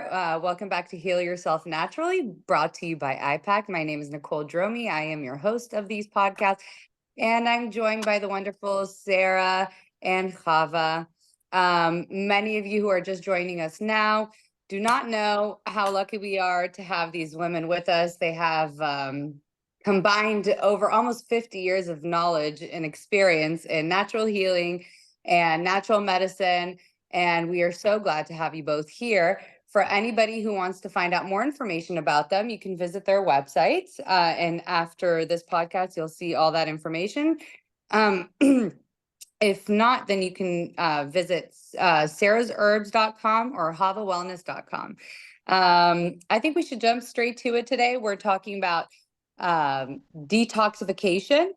there. Welcome back to Heal Yourself Naturally, brought to you by IPAC. My name is Nicole Dromi. I am your host of these podcasts, and I'm joined by the wonderful Sara and Hava. Many of you who are just joining us now do not know how lucky we are to have these women with us. They have combined over almost 50 years of knowledge and experience in natural healing and natural medicine. And we are so glad to have you both here. For anybody who wants to find out more information about them, you can visit their website. And after this podcast, you'll see all that information. If not, then you can visit sarasherbs.com or havawellness.com. I think we should jump straight to it today. We're talking about detoxification.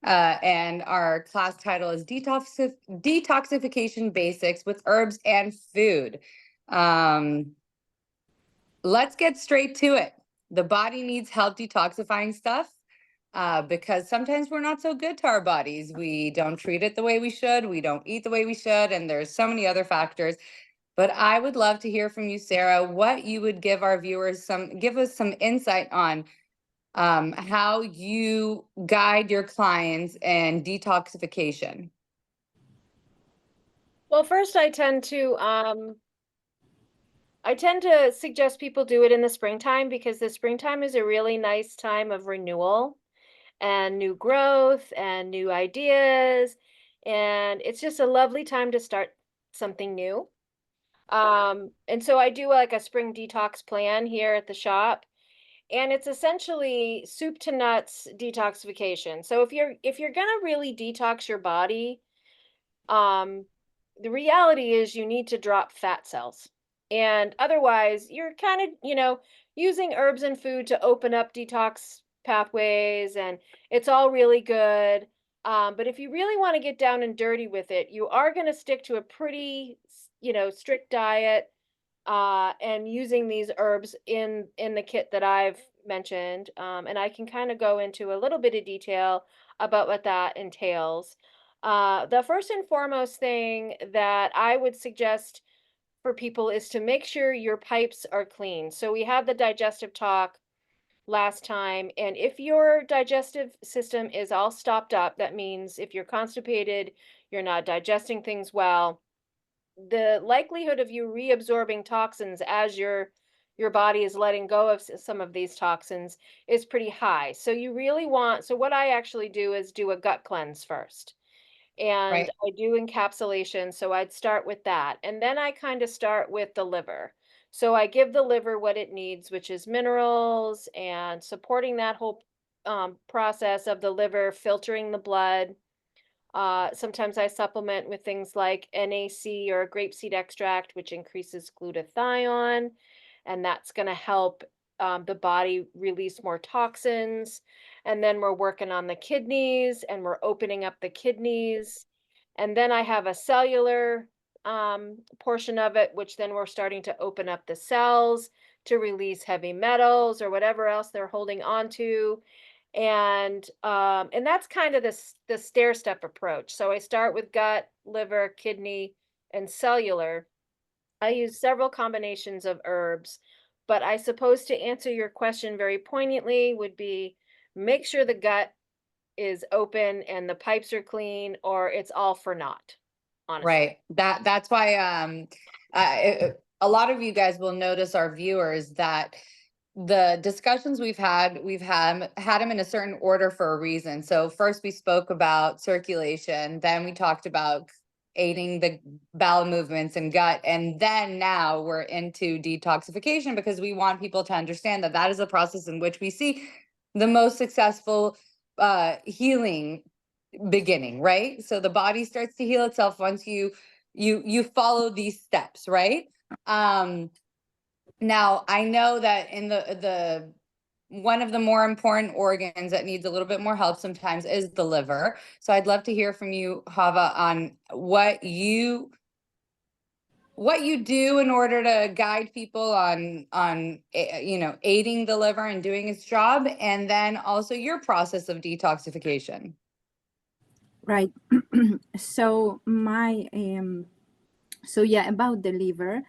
And our class title is Detoxification Basics with Herbs and Food. Let's get straight to it. The body needs help detoxifying stuff because sometimes we're not so good to our bodies. We don't treat it the way we should. We don't eat the way we should. And there's so many other factors. But I would love to hear from you, Sara, what you would give our viewers give us some insight on how you guide your clients in detoxification. Well, first I tend to suggest people do it in the springtime because the springtime is a really nice time of renewal and new growth and new ideas. And it's just a lovely time to start something new. And so I do like a spring detox plan here at the shop. And it's essentially soup to nuts detoxification. So if you're gonna really detox your body, the reality is you need to drop fat cells. And otherwise, you're kind of, using herbs and food to open up detox pathways, and it's all really good. But if you really want to get down and dirty with it, you are going to stick to a pretty, strict diet, and using these herbs in the kit that I've mentioned. And I can kind of go into a little bit of detail about what that entails. The first and foremost thing that I would suggest for people is to make sure your pipes are clean. So we had the digestive talk last time, and if your digestive system is all stopped up, that means if you're constipated, you're not digesting things well, the likelihood of you reabsorbing toxins as your body is letting go of some of these toxins is pretty high. So you really want, so what I actually do is do a gut cleanse first. And Right. I do encapsulation, so I'd start with that. And then I kind of start with the liver. So I give the liver what it needs, which is minerals and supporting that whole process of the liver, filtering the blood. Sometimes I supplement with things like NAC or grapeseed extract, which increases glutathione, and that's going to help the body release more toxins. And then we're working on the kidneys and we're opening up the kidneys. And then I have a cellular portion of it, which then we're starting to open up the cells to release heavy metals or whatever else they're holding on to. And that's kind of the stair step approach. So I start with gut, liver, kidney, and cellular. I use several combinations of herbs, but I suppose to answer your question very poignantly would be make sure the gut is open and the pipes are clean, or it's all for naught, honestly. Right. That's why a lot of you guys will notice, our viewers, that the discussions we've had them in a certain order for a reason. So first we spoke about circulation, then we talked about aiding the bowel movements and gut, and then now we're into detoxification because we want people to understand that that is a process in which we see the most successful healing beginning, right? So the body starts to heal itself once you follow these steps, right? Now I know that in the one of the more important organs that needs a little bit more help sometimes is the liver. So I'd love to hear from you, Hava, on what you do in order to guide people on aiding the liver and doing its job, and then also your process of detoxification. Right. So my so yeah, about the liver.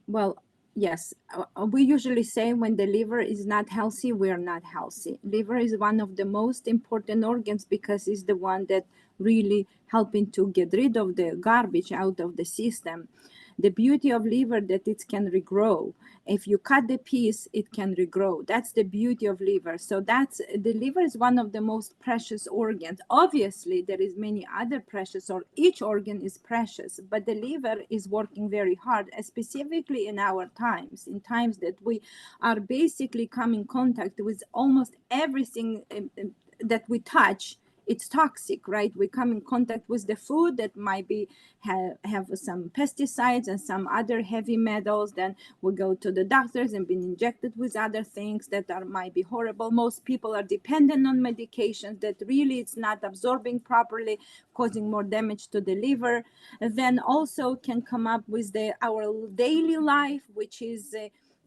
Well, Yes, we usually say when the liver is not healthy, we're not healthy. Liver is one of the most important organs because it's the one that really helping to get rid of the garbage out of the system. The beauty of liver that it can regrow. If you cut the piece, it can regrow. That's the beauty of liver. So that's the liver is one of the most precious organs. Obviously, there is many other precious, or each organ is precious, but the liver is working very hard, specifically in our times, in times that we are basically come in contact with almost everything that we touch. It's toxic, right? We come in contact with the food that might be have some pesticides and some other heavy metals. Then we go to the doctors and been injected with other things that are might be horrible. Most people are dependent on medications that really it's not absorbing properly, causing more damage to the liver. And then also can come up with our daily life, which is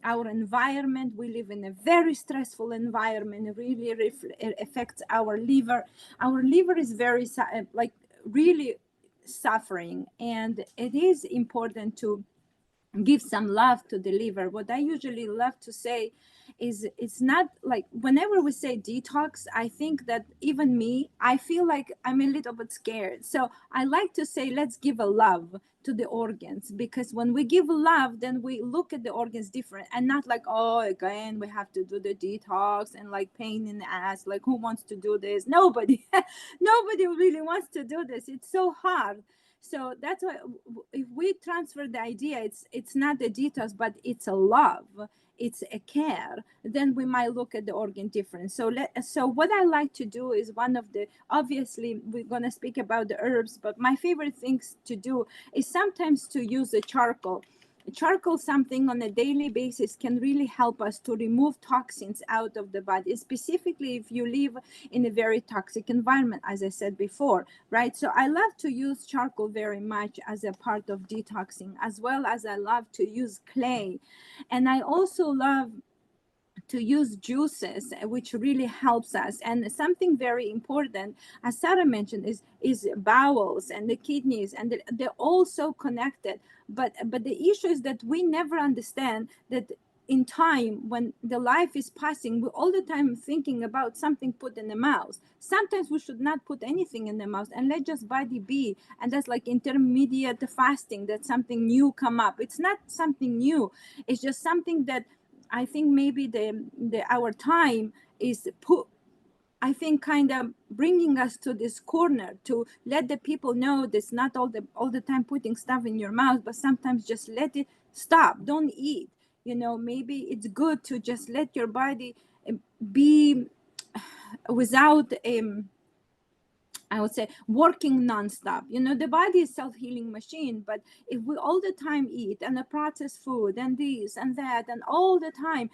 our environment. We live in a very stressful environment. It really affects our liver. Our liver is very like really suffering, and it is important to give some love to the liver. What I usually love to say is it's not like whenever we say detox, I think that even me, I feel like I'm a little bit scared. So I like to say, let's give a love to the organs, because when we give love, then we look at the organs different and not like, oh, again, we have to do the detox and like pain in the ass. Like, who wants to do this? Nobody, nobody really wants to do this. It's so hard. So that's why if we transfer the idea, it's not a detox, but it's a love, it's a care, then we might look at the organ different. So what I like to do is one of the, obviously we're going to speak about the herbs, but my favorite things to do is sometimes to use the charcoal. Something on a daily basis can really help us to remove toxins out of the body, specifically if you live in a very toxic environment, as I said before, right? So I love to use charcoal very much as a part of detoxing, as well as I love to use clay. And I also love to use juices, which really helps us. And something very important, as Sara mentioned, is bowels and the kidneys, and they're all so connected. But the issue is that we never understand that in time, when the life is passing, we're all the time thinking about something put in the mouth. Sometimes we should not put anything in the mouth and let just body be. And that's like intermediate fasting, that something new come up. It's not something new. It's just something that I think maybe our time is put, I think, kind of bringing us to this corner to let the people know this, not all the time putting stuff in your mouth, but sometimes just let it stop. Don't eat. Maybe it's good to just let your body be without I would say working nonstop. The body is self-healing machine, but if we all the time eat and the processed food and this and that and all the time,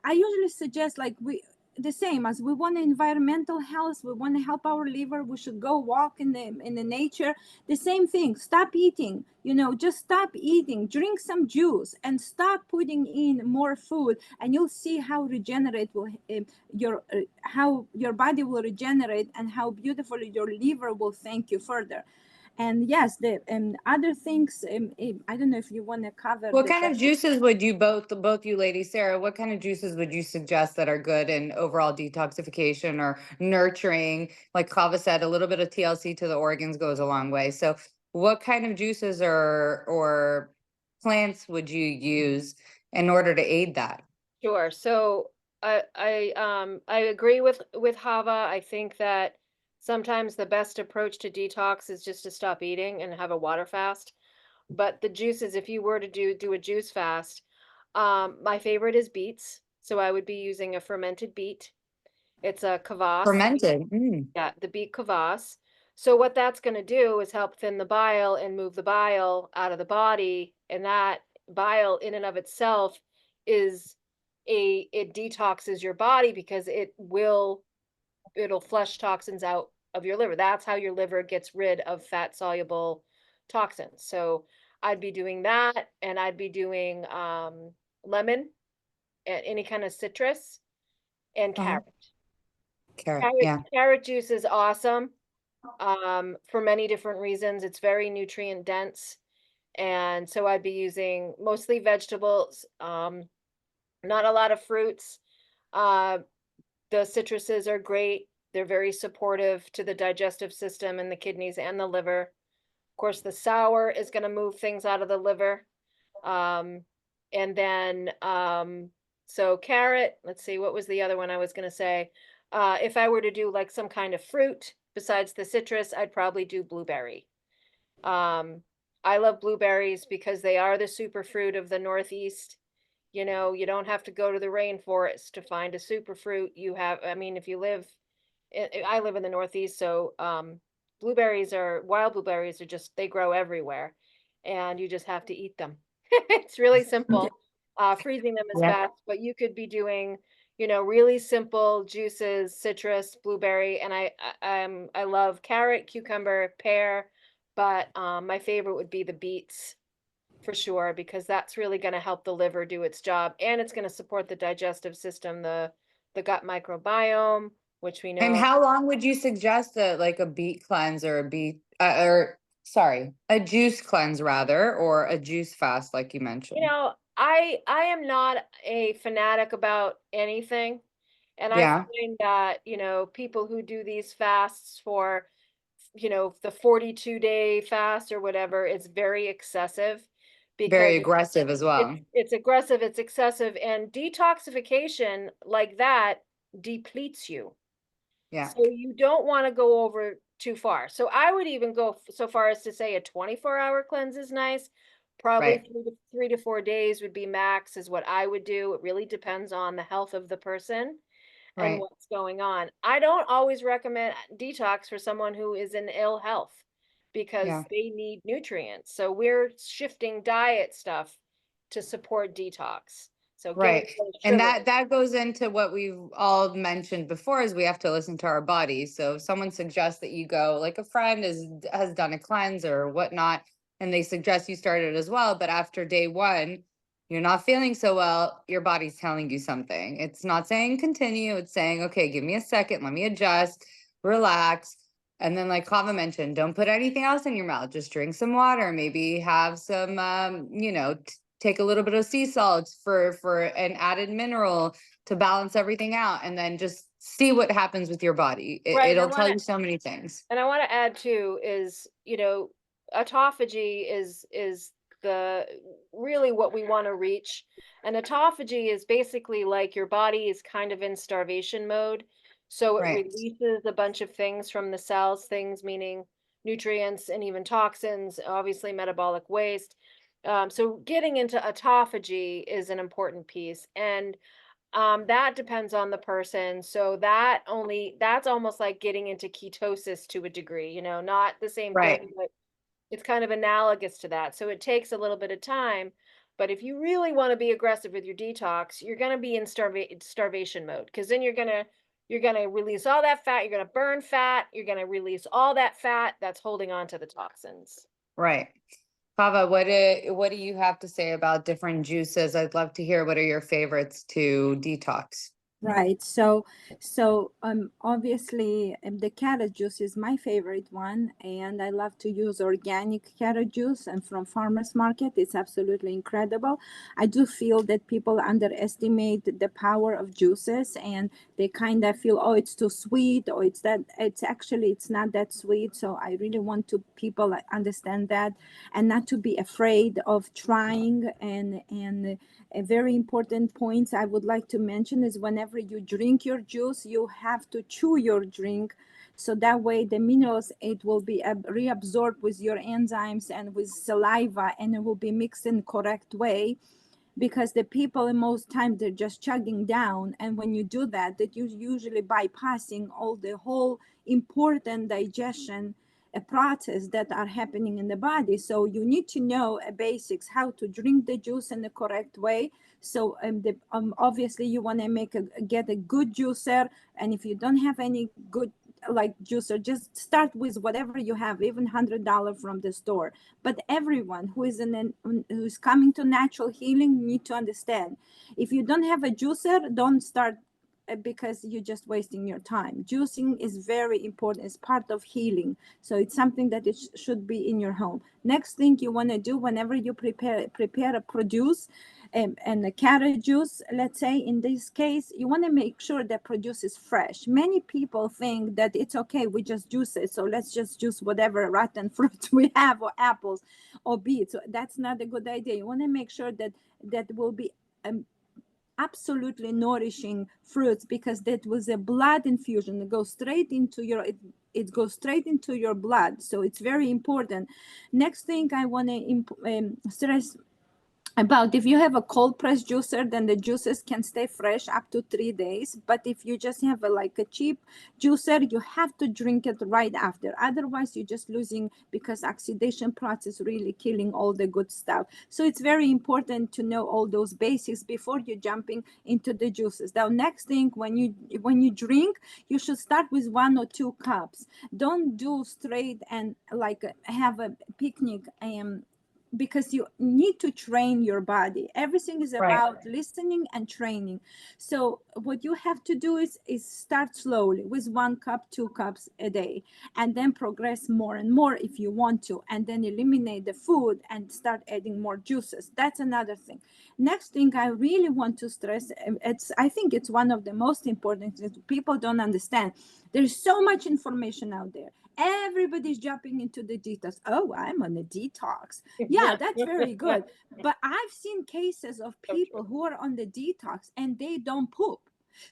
I usually suggest like the same as we want environmental health, we want to help our liver, we should go walk in the nature. The same thing, stop eating, just stop eating, drink some juice and stop putting in more food, and you'll see how regenerate will how your body will regenerate and how beautifully your liver will thank you further. And yes, the other things, I don't know if you want to cover What kind of juices would you both you ladies, Sarah, what kind of juices would you suggest that are good in overall detoxification or nurturing? Like Hava said, a little bit of TLC to the organs goes a long way. So what kind of juices or plants would you use in order to aid that? Sure. So I agree with Hava. I think that sometimes the best approach to detox is just to stop eating and have a water fast. But the juices, if you were to do a juice fast, my favorite is beets. So I would be using a fermented beet. It's a kvass. Fermented. Mm. Yeah, the beet kvass. So what that's going to do is help thin the bile and move the bile out of the body, and that bile in and of itself is it detoxes your body because it'll flush toxins out of your liver. That's how your liver gets rid of fat soluble toxins. So I'd be doing that, and I'd be doing lemon and any kind of citrus and Uh-huh. carrot. Carrot. Carrot Yeah. carrot juice is awesome for many different reasons. It's very nutrient dense, And so I'd be using mostly vegetables, not a lot of fruits. Uh, the citruses are great. They're very supportive to the digestive system and the kidneys and the liver. Of course, the sour is going to move things out of the liver. Um, and then, so carrot, let's see, what was the other one I was going to say? If I were to do like some kind of fruit besides the citrus, I'd probably do blueberry. Um, I love blueberries because they are the superfruit of the Northeast. You know, you don't have to go to the rainforest to find a superfruit. You have, I mean, if you live, I live in the Northeast, so wild blueberries are just, they grow everywhere, and you just have to eat them. It's really Okay. simple. Freezing them is Yeah. best, but you could be doing, you know, really simple juices, citrus, blueberry, and I love carrot, cucumber, pear, but my favorite would be the beets for sure, because that's really going to help the liver do its job, and it's going to support the digestive system, the gut microbiome, which we And know. how long would you suggest like a beet cleanse or or sorry, a juice cleanse rather, or a juice fast, like you You mentioned? know, I am not a fanatic about anything, and I Yeah. find that, you know, people who do these fasts for, you know, the 42-day fast or whatever, it's very excessive because Very aggressive as well. it's aggressive, it's excessive, and detoxification like that depletes you. Yeah. So you don't want to go over too far. So I would even go so far as to say a 24-hour cleanse is nice. Probably Right. 3 to 4 days would be max, is what I would do. It really depends on the health of the person and Right. what's going on. I don't always recommend detox for someone who is in ill health because Yeah. they need nutrients. So we're shifting diet stuff to support detox. So getting Right. rid of And sugar. that goes into what we've all mentioned before, is we have to listen to our bodies. So if someone suggests that you go, like a friend has done a cleanse or whatnot, and they suggest you start it as well, but after day one, you're not feeling so well, your body's telling you something. It's not saying continue, it's saying, okay, give me a second, let me adjust, relax. And then, like Hava mentioned, don't put anything else in your mouth. Just drink some water, maybe have some take a little bit of sea salt for an added mineral to balance everything out, and then just see what happens with your body. Right. And I It'll want tell to you so many things. And I want to add too is, you know, autophagy is the really what we want to reach. And autophagy is basically like your body is kind of in starvation mode. So it Right. releases a bunch of things from the cells, things meaning nutrients and even toxins, obviously metabolic waste. So getting into autophagy is an important piece. And that depends on the person. So that's almost like getting into ketosis to a degree, you know, not the same Right. thing, but it's kind of analogous to that. So it takes a little bit of time. But if you really want to be aggressive with your detox, you're going to be in starvation mode, because then you're going to release all that fat, you're going to burn fat, you're going to release all that fat that's holding on to the toxins. Right. Hava, what do you have to say about different juices? I'd love to hear what are your favorites to detox. Right. So obviously the carrot juice is my favorite one, and I love to use organic carrot juice and from farmers market. It's absolutely incredible. I do feel that people underestimate the power of juices, and they kind of feel, oh, it's too sweet, or it's not that sweet. So I really want to people understand that, and not to be afraid of trying. And a very important point I would like to mention is whenever you drink your juice, you have to chew your drink. So that way the minerals, it will be reabsorbed with your enzymes and with saliva, and it will be mixed in correct way, because the people in most time they're just chugging down, and when you do that, that you usually bypassing all the whole important digestion process that are happening in the body. So you need to know basics how to drink the juice in the correct way. So obviously you want to get a good juicer, and if you don't have any good like juicer, just start with whatever you have, even $100 from the store. But everyone who's coming to natural healing need to understand, if you don't have a juicer, don't start because you're just wasting your time. Juicing is very important. It's part of healing. So it's something that it should be in your home. Next thing you want to do whenever you prepare a produce, and a carrot juice, let's say in this case, you want to make sure that produce is fresh. Many people think that it's okay, we just juice it, so let's just juice whatever rotten fruit we have, or apples or beets. So that's not a good idea. You want to make sure that will be absolutely nourishing fruits, because that was a blood infusion. It goes straight into your it goes straight into your blood, so it's very important. Next thing I want to stress about, if you have a cold press juicer, then the juices can stay fresh up to 3 days. But if you just have like a cheap juicer, you have to drink it right after. Otherwise, you're just losing, because oxidation process really killing all the good stuff. So it's very important to know all those basics before you're jumping into the juices. Now, next thing, when you drink, you should start with 1 or 2 cups. Don't do straight and like have a picnic, because you need to train your body. Everything is about listening and training. So what you have to do is start slowly with 1 cup, 2 cups a day, and then progress more and more if you want to, and then eliminate the food and start adding more juices. That's another thing. Next thing I really want to stress, I think it's one of the most important things people don't understand. There's so much information out there. Everybody's jumping into the detox. Oh, I'm on a detox. Yeah, that's very good. But I've seen cases of people who are on the detox and they don't poop.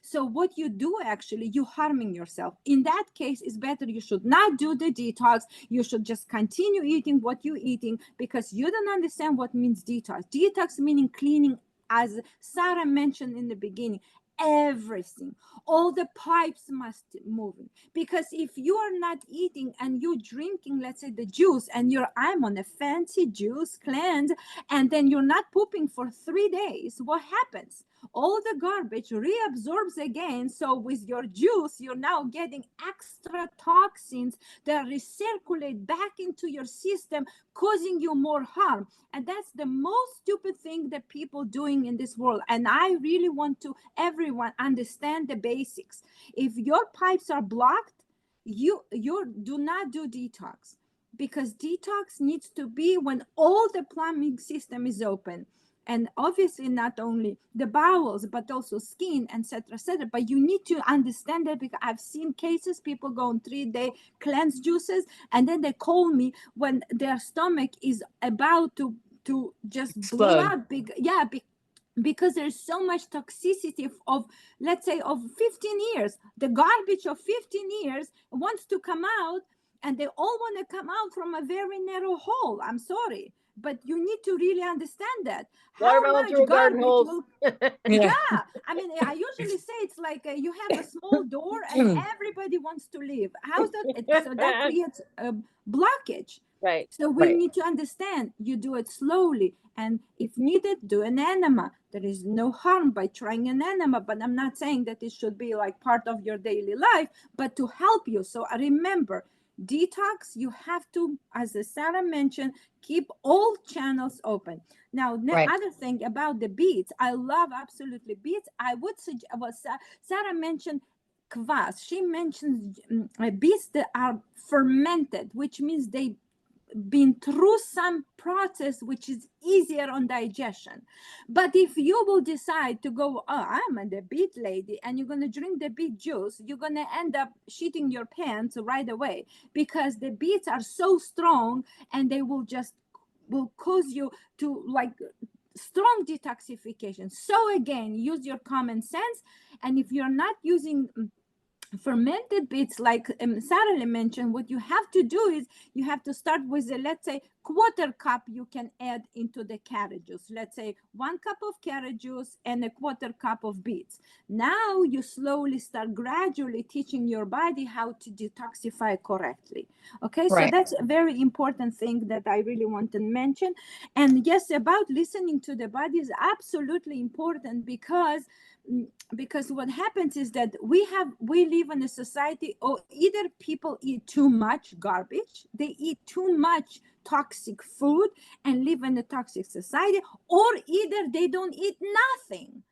So what you do, actually, you're harming yourself. In that case, it's better you should not do the detox. You should just continue eating what you're eating, because you don't understand what means detox. Detox meaning cleaning, as Sara mentioned in the beginning. Everything, all the pipes must move, because if you are not eating and you're drinking, let's say, the juice, and I'm on a fancy juice cleanse, and then you're not pooping for 3 days, what happens? All the garbage reabsorbs again. So with your juice, you're now getting extra toxins that recirculate back into your system, causing you more harm. And that's the most stupid thing that people doing in this world. And I really want to everyone understand the basics. If your pipes are blocked, you do not do detox, because detox needs to be when all the plumbing system is open. And obviously not only the bowels, but also skin, etc., etc. But you need to understand that, because I've seen cases, people go on 3-day cleanse juices, and then they call me when their stomach is about to just blow up. Because there's so much toxicity of, let's say, of 15 years. The garbage of 15 years wants to come out, and they all want to come out from a very narrow hole. I'm sorry, but you need to really understand that. Watermelon through a garden hole. Yeah, I mean, I usually say it's like you have a small door and everybody wants to leave. How's that? So that creates a blockage. Right. So we need to understand, you do it slowly, and if needed, do an enema. There is no harm by trying an enema, but I'm not saying that it should be like part of your daily life, but to help you. So remember, detox, you have to, as Sara mentioned, keep all channels open. Now, the other thing about the beets, I love absolutely beets. I would suggest, well, Sara mentioned kvass. She mentions beets that are fermented, which means they been through some process which is easier on digestion. But if you will decide to go, oh, I'm a beet lady, and you're going to drink the beet juice, you're going to end up shitting your pants right away, because the beets are so strong, and they will cause you to like strong detoxification. So again, use your common sense. And if you're not using fermented beets, like Sara mentioned, what you have to do is you have to start with let's say 1/4 cup you can add into the carrot juice. Let's say 1 cup of carrot juice and 1/4 cup of beets. Now you slowly start gradually teaching your body how to detoxify correctly. Okay, so that's a very important thing that I really want to mention. And yes, about listening to the body is absolutely important, because what happens is that we live in a society, or either people eat too much garbage, they eat too much toxic food and live in a toxic society, or either they don't eat nothing.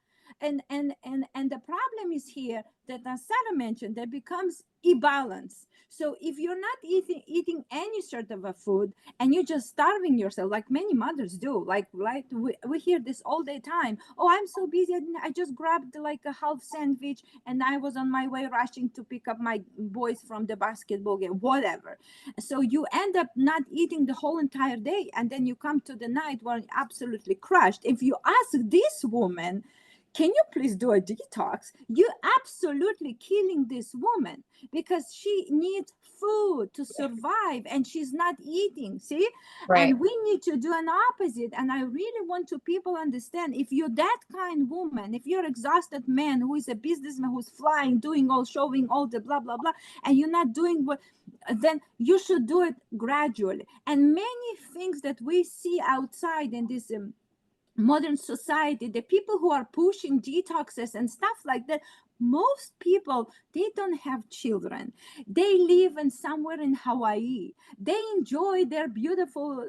And the problem is here that, as Sarah mentioned, there becomes imbalance. So if you're not eating any sort of a food, and you're just starving yourself, like many mothers do, like, right, we hear this all the time. Oh, I'm so busy, I just grabbed like a half sandwich and I was on my way rushing to pick up my boys from the basketball game, whatever. So you end up not eating the whole entire day, and then you come to the night where you're absolutely crushed. If you ask this woman, can you please do a detox? You're absolutely killing this woman, because she needs food to survive and she's not eating. See? Right. And we need to do an opposite. And I really want to people understand, if you're that kind woman, if you're exhausted man who is a businessman who's flying, doing all, showing all the blah blah blah, and you're not doing what, then you should do it gradually. And many things that we see outside in this modern society, the people who are pushing detoxes and stuff like that, most people, they don't have children, they live in somewhere in Hawaii, they enjoy their beautiful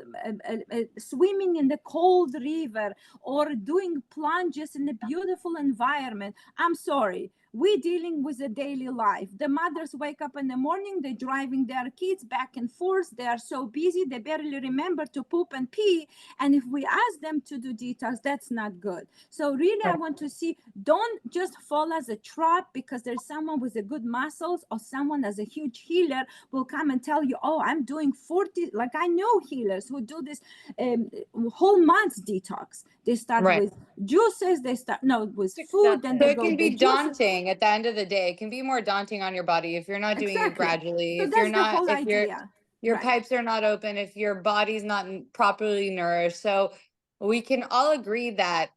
swimming in the cold river or doing plunges in a beautiful environment. I'm sorry, we're dealing with a daily life. The mothers wake up in the morning, they're driving their kids back and forth, they are so busy they barely remember to poop and pee. And if we ask them to do detox, that's not good. So really, I want to see, don't just fall as a trap because there's someone with a good muscles or someone as a huge healer will come and tell you, oh, I'm doing 40, like I know healers who do this whole months detox. They start Right. with juices, they start with Six food, steps. then So they it go can the be juices. daunting at the end of the day. It can be more daunting on your body if you're not doing it Exactly. gradually, So if you're that's the not, whole if idea. your Right. pipes are not open, if your body's not properly nourished. So we can all agree that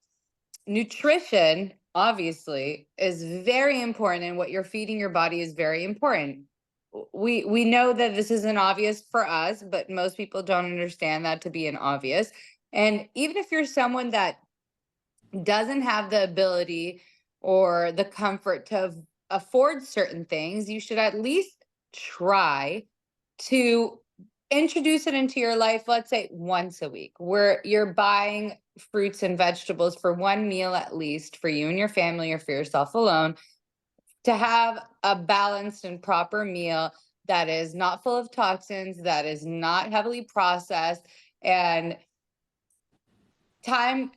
nutrition obviously is very important, and what you're feeding your body is very important. We know that this isn't obvious for us, but most people don't understand that to be an obvious. And even if you're someone that doesn't have the ability or the comfort to afford certain things, you should at least try to introduce it into your life, let's say once a week, where you're buying fruits and vegetables for one meal at least for you and your family or for yourself alone, to have a balanced and proper meal that is not full of toxins, that is not heavily processed, and time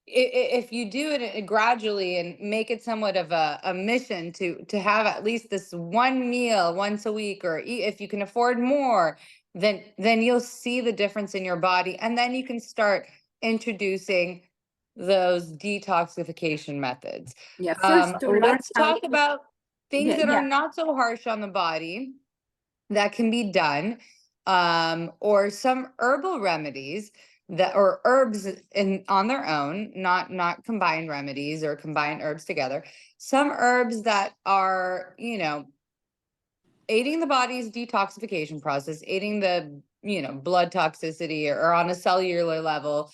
if you do it gradually and make it somewhat of a mission to have at least this one meal once a week, or if you can afford more, then you'll see the difference in your body, and then you can start introducing those detoxification methods. Yeah. First to learn Let's how. talk about things Yeah. that are Yeah. not so harsh on the body that can be done, or some herbal remedies that, or herbs in on their own, not combined remedies or combined herbs together. Some herbs that are, aiding the body's detoxification process, aiding the, blood toxicity, or on a cellular level.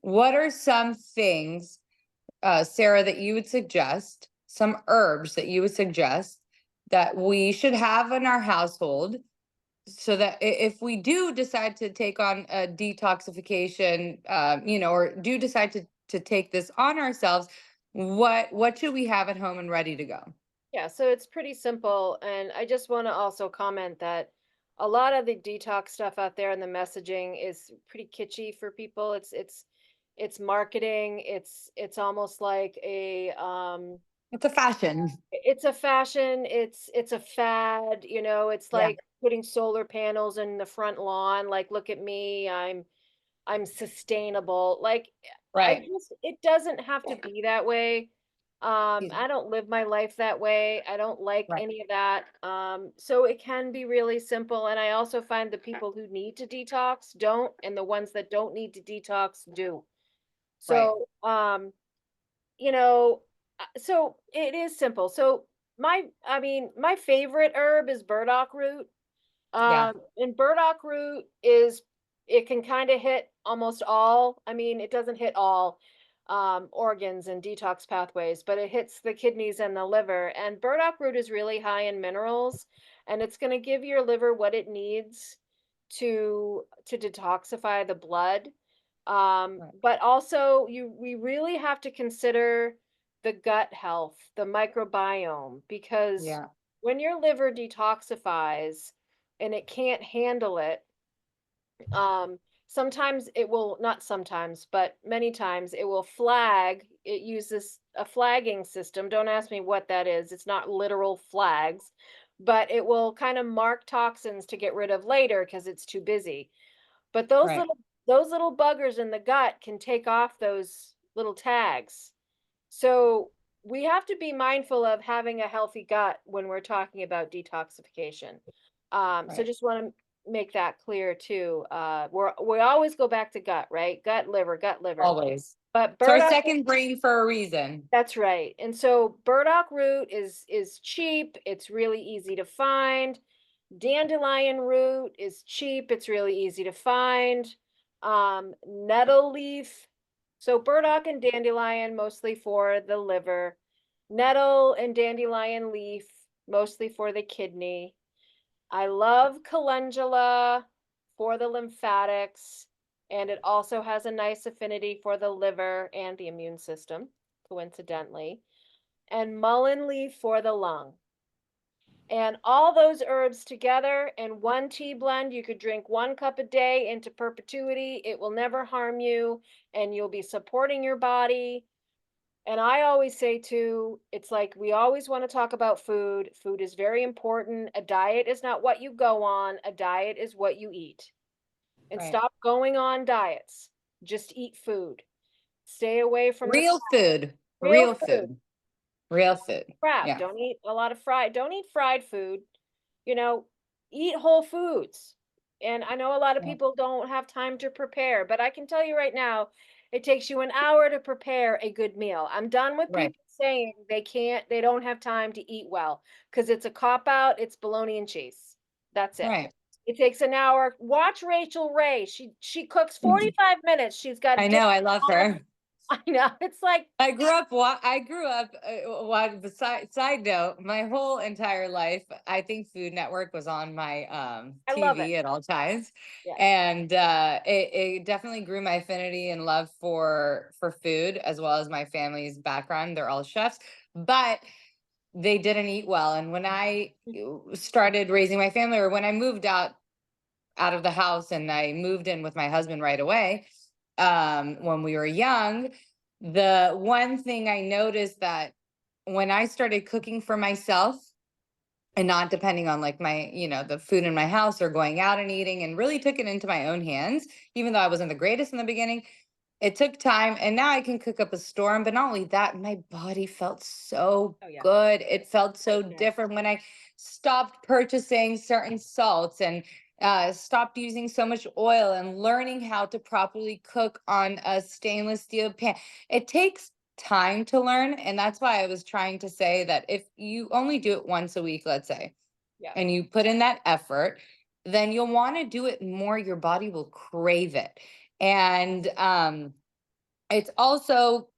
What are some things, Sarah, that you would suggest, some herbs that you would suggest that we should have in our household, so that if we do decide to take on a detoxification, or do decide to take this on ourselves, what should we have at home and ready to go? Yeah, so it's pretty simple. And I just want to also comment that a lot of the detox stuff out there and the messaging is pretty kitschy for people. It's marketing. It's almost like It's a fashion. it's a fashion, it's a fad, it's Yeah. like putting solar panels in the front lawn, like look at me, I'm sustainable. Like Right. it doesn't have to be that way. Yeah. I don't live my life that way. I don't like Right. any of that. So it can be really simple. And I also find the people who need to detox don't, and the ones that don't need to detox do. Right. So, you know, so it is simple. So my favorite herb is burdock root. Yeah. And burdock root is, it can kind of hit almost all. I mean, it doesn't hit all organs and detox pathways, but it hits the kidneys and the liver. And burdock root is really high in minerals, and it's going to give your liver what it needs to detoxify the blood. But also we really have to consider the gut health, the microbiome, because Yeah. when your liver detoxifies and it can't handle it, sometimes it will, not sometimes, but many times it will flag. It uses a flagging system. Don't ask me what that is. It's not literal flags, but it will kind of mark toxins to get rid of later because it's too busy. But Right. those little buggers in the gut can take off those little tags. So we have to be mindful of having a healthy gut when we're talking about detoxification. So Right. just want to make that clear too. We always go back to gut, right? Gut, liver, gut, liver. Always. But It's our burdock, second brain for a reason. that's right. And so burdock root is cheap. It's really easy to find. Dandelion root is cheap. It's really easy to find. Nettle leaf. So burdock and dandelion mostly for the liver. Nettle and dandelion leaf mostly for the kidney. I love calendula for the lymphatics, and it also has a nice affinity for the liver and the immune system, coincidentally. And mullein leaf for the lung. And all those herbs together in one tea blend, you could drink 1 cup a day into perpetuity. It will never harm you, and you'll be supporting your body. And I always say too, it's like we always want to talk about food. Food is very important. A diet is not what you go on, a diet is what you eat. And Right. stop going on diets. Just eat food. Stay away from the Real food. real Real food. food. Real food. Crap. Yeah. Don't eat a lot of fried. Don't eat fried food. You know, eat whole foods. And I know a lot of Yeah. people don't have time to prepare, but I can tell you right now, it takes you an hour to prepare a good meal. I'm done with Right. people saying they don't have time to eat well because it's a cop out, it's bologna and cheese. That's it. Right. It takes an hour. Watch Rachel Ray. She cooks 45 minutes. She's got I dinner know. I love on. her. I know. It's like, Side note, my whole entire life, I think Food Network was on my I love it. TV at all times. Yes. And it definitely grew my affinity and love for food, as well as my family's background. They're all chefs, but they didn't eat well. And when I started raising my family, or when I moved out of the house and I moved in with my husband right away, when we were young, the one thing I noticed that when I started cooking for myself and not depending on like my, the food in my house or going out and eating, and really took it into my own hands, even though I wasn't the greatest in the beginning, it took time, and now I can cook up a storm. But not only that, my body felt so Oh yeah. good. It felt so Yes. different when I stopped purchasing certain salts and stopped using so much oil and learning how to properly cook on a stainless steel pan. It takes time to learn. And that's why I was trying to say that if you only do it once a week, let's say, Yeah. and you put in that effort, then you'll want to do it more. Your body will crave it. And it's also,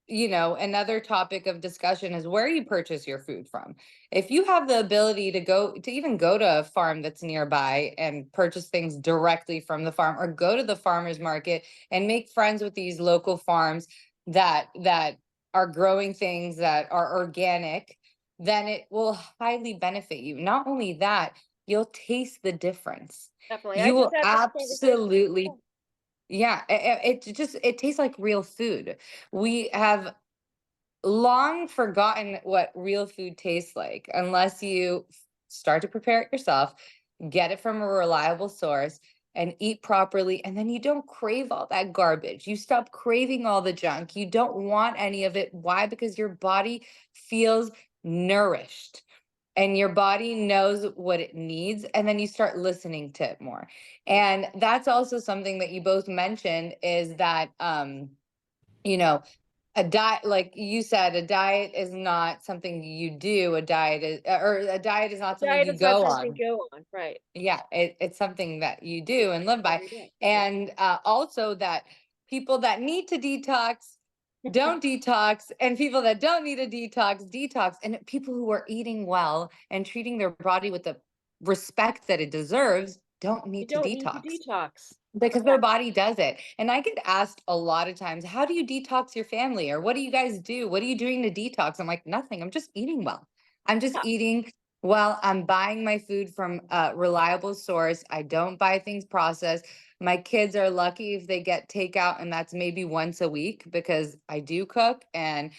another topic of discussion is where you purchase your food from. If you have the ability to even go to a farm that's nearby and purchase things directly from the farm, or go to the farmer's market and make friends with these local farms that are growing things that are organic, then it will highly benefit you. Not only that, you'll taste the difference. Definitely. I You just will had this conversation. absolutely, yeah, it tastes like real food. We have long forgotten what real food tastes like unless you start to prepare it yourself, get it from a reliable source, and eat properly. And then you don't crave all that garbage. You stop craving all the junk. You don't want any of it. Why? Because your body feels nourished and your body knows what it needs. And then you start listening to it more. And that's also something that you both mentioned, is that, you know, a diet, like you said, a diet is not something you do. A diet is not something Diet you is not go something on. to go on, right? Yeah, it's something that you do and live by. Every day. Yeah. And also that people that need to detox don't detox, and people that don't need a detox. And people who are eating well and treating their body with the respect that it deserves don't You need to don't need to detox. detox. because Yeah. their body does it. And I get asked a lot of times, how do you detox your family? Or what do you guys do? What are you doing to detox? I'm like, nothing. I'm just eating well. I'm just Yeah. eating well. I'm buying my food from a reliable source. I don't buy things processed. My kids are lucky if they get takeout, and that's maybe once a week because I do cook. And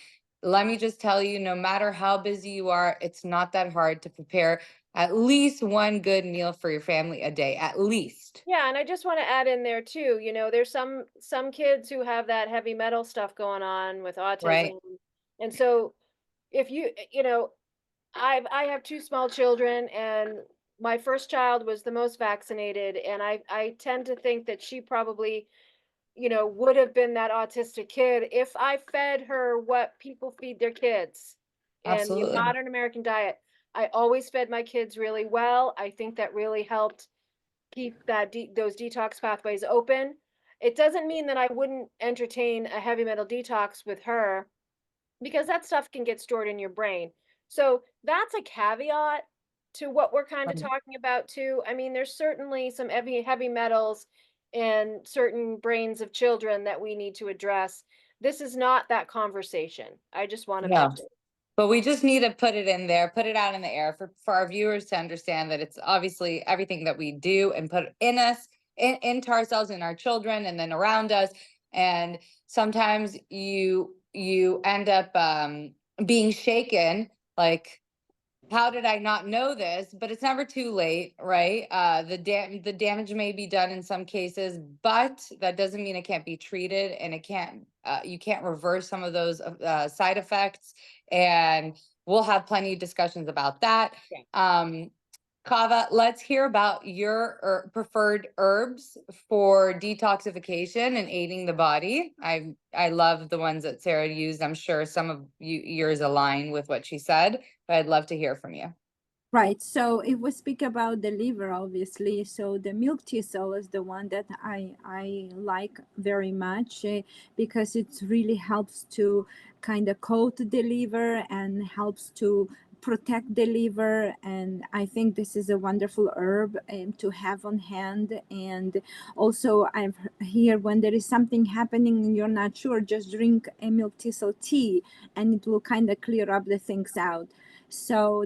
let me just tell you, no matter how busy you are, it's not that hard to prepare at least one good meal for your family a day, at least. Yeah, and I just want to add in there too, there's some kids who have that heavy metal stuff going on with Right. autism. And so if I have two small children, and my first child was the most vaccinated, and I tend to think that she probably, would have been that autistic kid if I fed her what people feed their kids in the Absolutely. modern American diet. I always fed my kids really well. I think that really helped keep those detox pathways open. It doesn't mean that I wouldn't entertain a heavy metal detox with her, because that stuff can get stored in your brain. So that's a caveat to what we're kind of Right. talking about too. I mean, there's certainly some heavy metals in certain brains of children that we need to address. This is not that conversation. I just want to No. mention. But we just need to put it in there, put it out in the air for our viewers to understand that it's obviously everything that we do and put in us, into ourselves and our children and then around us. And sometimes you end up being shaken, like, how did I not know this? But it's never too late, right? The damage may be done in some cases, but that doesn't mean it can't be treated, and it can't you can't reverse some of those side effects. And we'll have plenty of discussions about that. Yeah. Kava, let's hear about your preferred herbs for detoxification and aiding the body. I love the ones that Sara used. I'm sure some of yours align with what she said, but I'd love to hear from you. Right. So if we speak about the liver, obviously, so the milk thistle is the one that I like very much, because it really helps to kind of coat the liver and helps to protect the liver. And I think this is a wonderful herb to have on hand. And also, I've heard when there is something happening and you're not sure, just drink a milk thistle tea, and it will kind of clear up the things out. So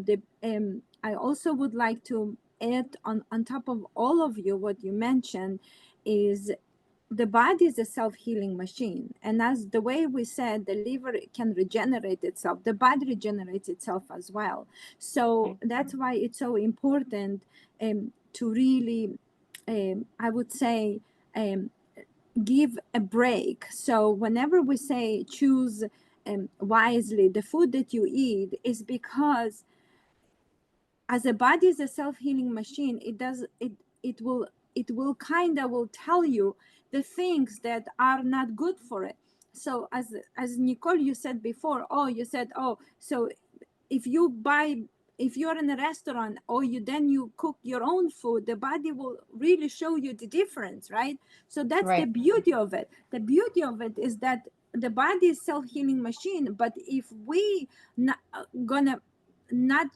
I also would like to add on top of all of you, what you mentioned is the body is a self-healing machine. And as the way we said, the liver can regenerate itself, the body regenerates itself as well. So that's why it's so important to really, I would say, um, give a break. So whenever we say choose wisely the food that you eat, is because as a body is a self-healing machine, it will kind of will tell you the things that are not good for it. So as Nicole, you said before, so if you buy, if you're in a restaurant or you cook your own food, the body will really show you the difference, right? So that's the Right. beauty of it. The beauty of it is that the body is self-healing machine, but if we not gonna not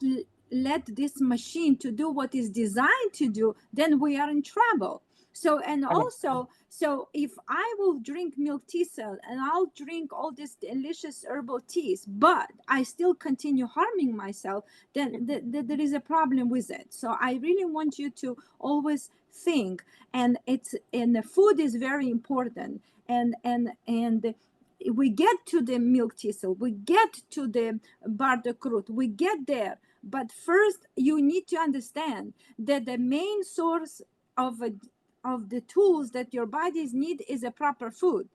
let this machine to do what is designed to do, then we are in trouble. So and Right. also, so if I will drink milk thistle and I'll drink all these delicious herbal teas, but I still continue harming myself, then there is a problem with it. So I really want you to always think, and the food is very important. And we get to the milk thistle, we get to the bardock root, we get there. But first, you need to understand that the main source of of the tools that your bodies need is a proper food.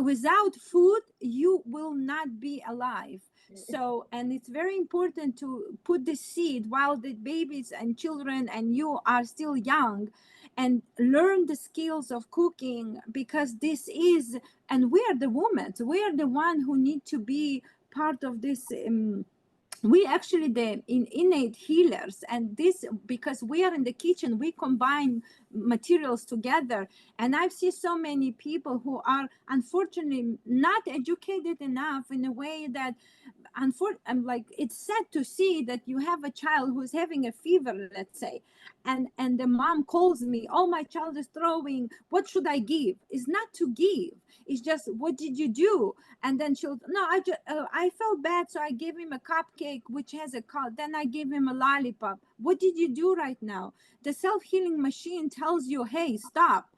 Without food, you will not be alive. So, and it's very important to put the seed while the babies and children and you are still young, and learn the skills of cooking, because this is, and we are the women, we are the one who need to be part of this. We actually the innate healers, and this, because we are in the kitchen, we combine materials together. And I've seen so many people who are unfortunately not educated enough in a way that I'm like, it's sad to see that you have a child who's having a fever, let's say, and the mom calls me, oh, my child is throwing, what should I give? It's not to give, it's just, what did you do? And then she'll, no, I felt bad, so I gave him a cupcake which has a cult, then I gave him a lollipop. What did you do right now? The self-healing machine tells you, hey, stop.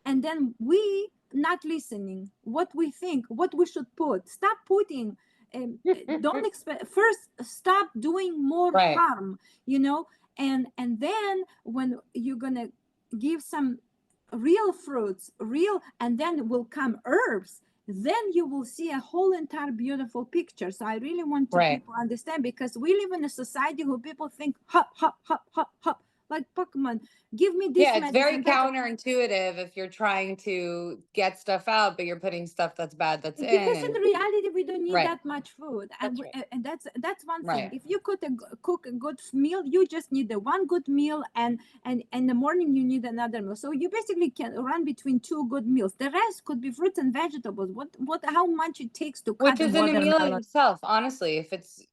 And then we not listening, what we think, what we should put, stop putting, don't expect, first stop doing more Right. harm, and then when you're gonna give some real fruits, and then will come herbs, then you will see a whole entire beautiful picture. So I really want to Right. people understand, because we live in a society where people think hop hop hop hop hop, like Pokemon, give me this Yeah, it's very medicine, that. counterintuitive if you're trying to get stuff out, but you're putting stuff that's bad that's in. Because in And reality we don't need right, that much food, and That's right. and that's one thing. right. If you cook a good meal, you just need the one good meal, and in the morning you need another meal, so you basically can run between two good meals. The rest could be fruits and vegetables. What how much it takes to Which cut a isn't a meal in watermelon. itself, honestly, if it's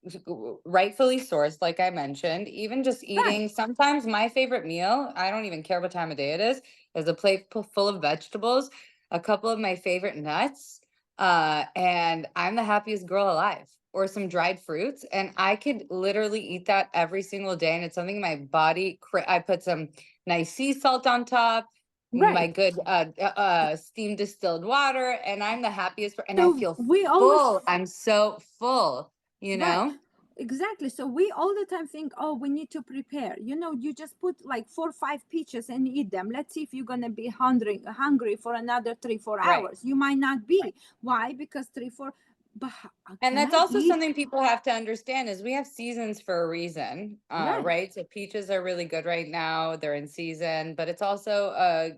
rightfully sourced, like I mentioned, even just Right, eating, sometimes my favorite meal, I don't even care what time of day it is a plate full of vegetables, a couple of my favorite nuts, and I'm the happiest girl alive. Or some dried fruits, and I could literally eat that every single day, and it's something my body. I put some nice sea salt on top, my right. good steamed distilled water, and I'm the happiest and I So feel we always, full. I'm so full, you right, know? exactly. So we all the time think, oh, we need to prepare. You just put like 4 or 5 peaches and eat them. Let's see if you're gonna be hungry for another 3 or 4 Right. hours. You might not be. Why? Because 3 4. But And can that's I also eat? something people have to understand is we have seasons for a reason, Right. right? So peaches are really good right now. They're in season, but it's also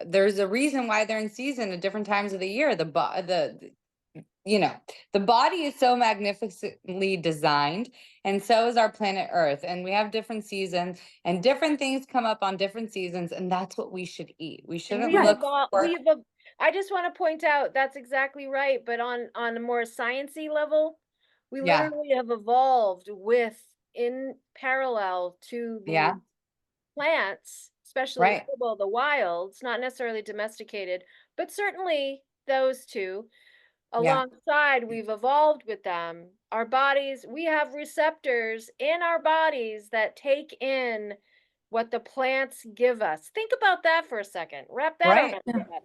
there's a reason why they're in season at different times of the year. You know, the body is so magnificently designed, and so is our planet Earth. And we have different seasons, and different things come up on different seasons, and that's what we should eat. We And shouldn't we've Right. look evolved, for, I just want to point out that's exactly right, but on a more sciencey level, we yeah, literally have evolved with in parallel to yeah, the plants, especially, right, well, the wilds, not necessarily domesticated, but certainly those two. yeah, Alongside, we've evolved with them. Our bodies, we have receptors in our bodies that take in what the plants give us. Think about that for a second. Wrap that right. around Yeah. your head.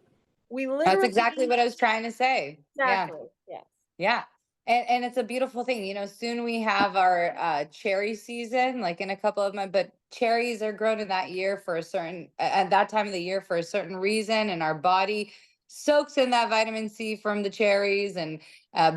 We That's exactly literally, what I was trying to say. Yeah. exactly, yes. Yeah. And it's a beautiful thing. Soon we have our cherry season, like in a couple of months, but cherries are grown in that year for a certain, at that time of the year for a certain reason. And our body soaks in that vitamin C from the cherries and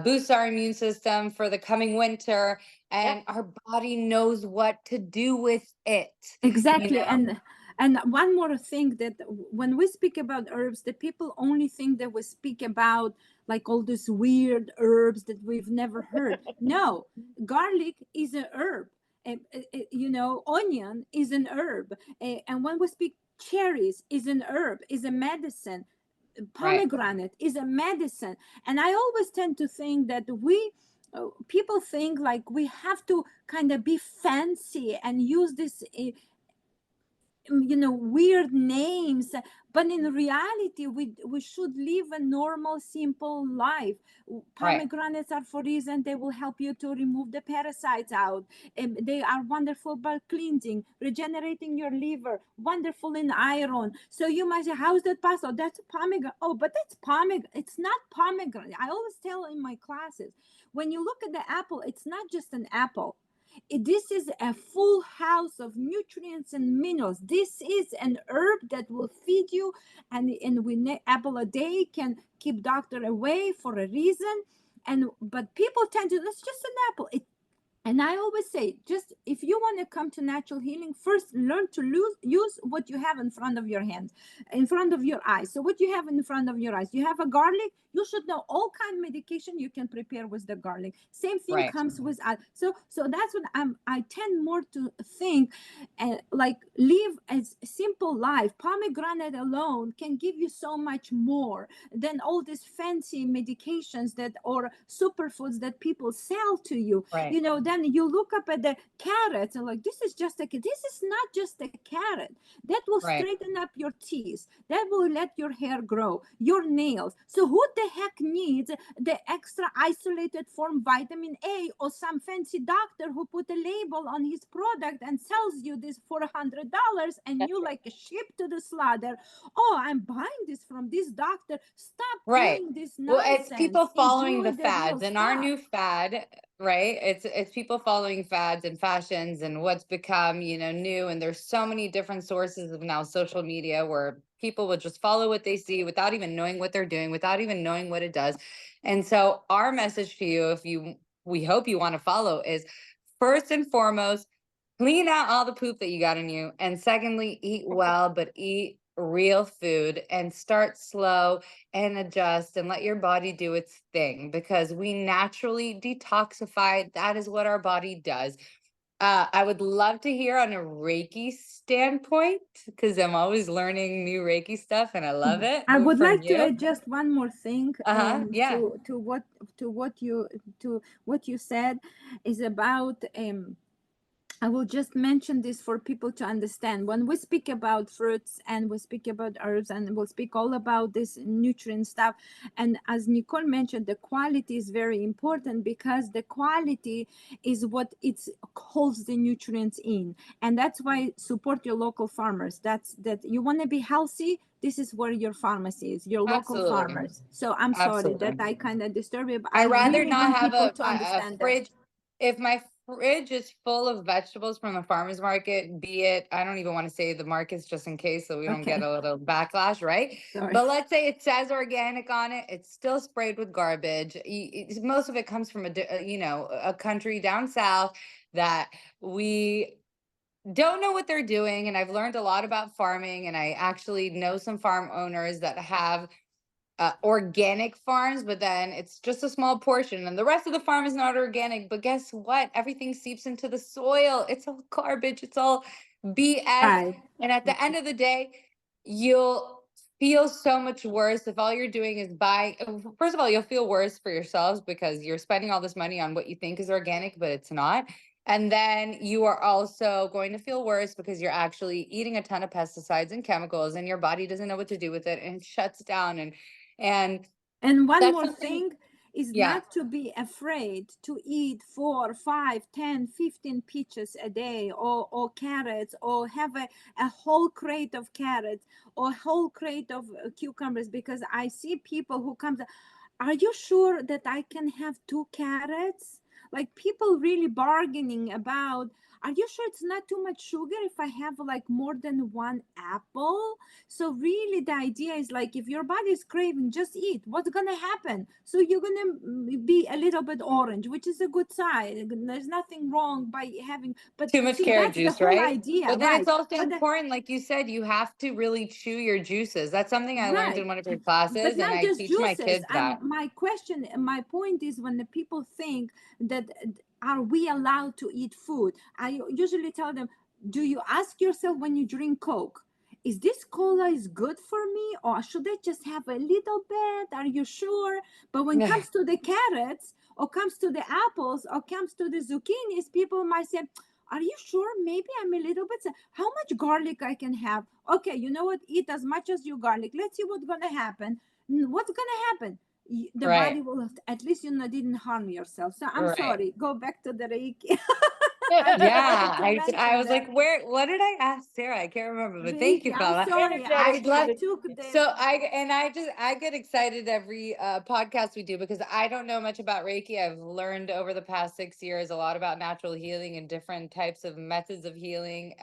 boosts our immune system for the coming winter. Yep. And our body knows what to do with it. You Exactly. know? And one more thing, that when we speak about herbs, the people only think that we speak about like all these weird herbs that we've never heard. No, garlic is an herb. Onion is an herb. And when we speak, cherries is an herb, is a medicine. Right. Pomegranate is a medicine. And I always tend to think that people think like we have to kind of be fancy and use this weird names, but in reality we should live a normal simple life. Right. Pomegranates are for reason, they will help you to remove the parasites out. They are wonderful by cleansing, regenerating your liver, wonderful in iron. So you might say, how is that possible? That's pomegranate. Oh, but that's pomegranate. It's not pomegranate. I always tell in my classes, when you look at the apple, it's not just an apple. This is a full house of nutrients and minerals. This is an herb that will feed you, and apple a day can keep doctor away for a reason. But people tend to, that's just an apple. And I always say, just if you want to come to natural healing, first learn to use what you have in front of your hands, in front of your eyes. So what you have in front of your eyes, you have a garlic, you should know all kind of medication you can prepare with the garlic. Same thing Right. comes with so that's what I tend more to think, like live a simple life. Pomegranate alone can give you so much more than all these fancy medications that or superfoods that people sell to you. Right. You know, then you look up at the carrots and like, this is just this is not just a carrot that will Right. straighten up your teeth, that will let your hair grow, your nails. So who the heck needs the extra isolated form vitamin A or some fancy doctor who put a label on his product and sells you this for $100 and That's you right. like ship to the slaughter? Oh, I'm buying this from this doctor. Stop Right. doing this Well, it's nonsense. people following Enjoy the the real fads, and our stuff. new fad, right? It's people following fads and fashions and what's become, new. And there's so many different sources of now social media where people will just follow what they see without even knowing what they're doing, without even knowing what it does. And so our message to you, we hope you want to follow, is first and foremost, clean out all the poop that you got in you. And secondly, eat well, but eat real food and start slow and adjust and let your body do its thing, because we naturally detoxify. That is what our body does. I would love to hear on a Reiki standpoint, because I'm always learning new Reiki stuff and I love it I would from like to you. adjust one more thing Yeah, to what you said is about I will just mention this for people to understand. When we speak about fruits and we speak about herbs and we'll speak all about this nutrient stuff, and as Nicole mentioned, the quality is very important because the quality is what it holds the nutrients in, and that's why support your local farmers. That you want to be healthy. This is where your pharmacy is, your local absolutely. farmers. So I'm sorry that Absolutely. I kind of disturb you, but I I rather really not want have people a, to a understand that. fridge. If my fridge is full of vegetables from a farmer's market, be it, I don't even want to say the markets just in case so we don't get Okay, a little backlash, right? sorry. But let's say it says organic on it, it's still sprayed with garbage. Most of it comes from a country down south that we don't know what they're doing. And I've learned a lot about farming, and I actually know some farm owners that have organic farms, but then it's just a small portion, and the rest of the farm is not organic. But guess what? Everything seeps into the soil. It's all garbage. It's all BS. Right. And at the end of the day, you'll feel so much worse if all you're doing is buying. First of all, you'll feel worse for yourselves because you're spending all this money on what you think is organic, but it's not. And then you are also going to feel worse because you're actually eating a ton of pesticides and chemicals, and your body doesn't know what to do with it, and it shuts down. And And one that's more something, thing is yeah, not to be afraid to eat 4, 5, 10, 15 peaches a day, or carrots, or have a whole crate of carrots or whole crate of cucumbers, because I see people who comes, are you sure that I can have 2 carrots? Like people really bargaining about, are you sure it's not too much sugar if I have like more than 1 apple? So really the idea is like, if your body is craving, just eat. What's gonna happen? So you're gonna be a little bit orange, which is a good sign. There's nothing wrong by having, but too much see, carrot that's the juice, whole right? idea, But then it's right? also But the, important, like you said, you have to really chew your juices. That's something I learned right, in one of your but classes, and not I just teach my juices. kids And that. my point is, when the people think that are we allowed to eat food, I usually tell them, do you ask yourself when you drink Coke, is this cola is good for me, or should I just have a little bit? Are you sure? But when it comes to the carrots, or comes to the apples, or comes to the zucchinis, people might say, are you sure? Maybe I'm a little bit. How much garlic I can have? Okay, you know what? Eat as much as you garlic. Let's see what's gonna happen. What's gonna happen? The Right, body will, at least didn't harm yourself. So I'm right. sorry. Go back to the Reiki. I just wanted Yeah, to I mention was like, that. what did I ask Sarah? I can't remember, but thank Reiki. you, I'm Fala. sorry. Energetic I'd I love, healing. took the. so I get excited every podcast we do, because I don't know much about Reiki. I've learned over the past 6 years a lot about natural healing and different types of methods of healing.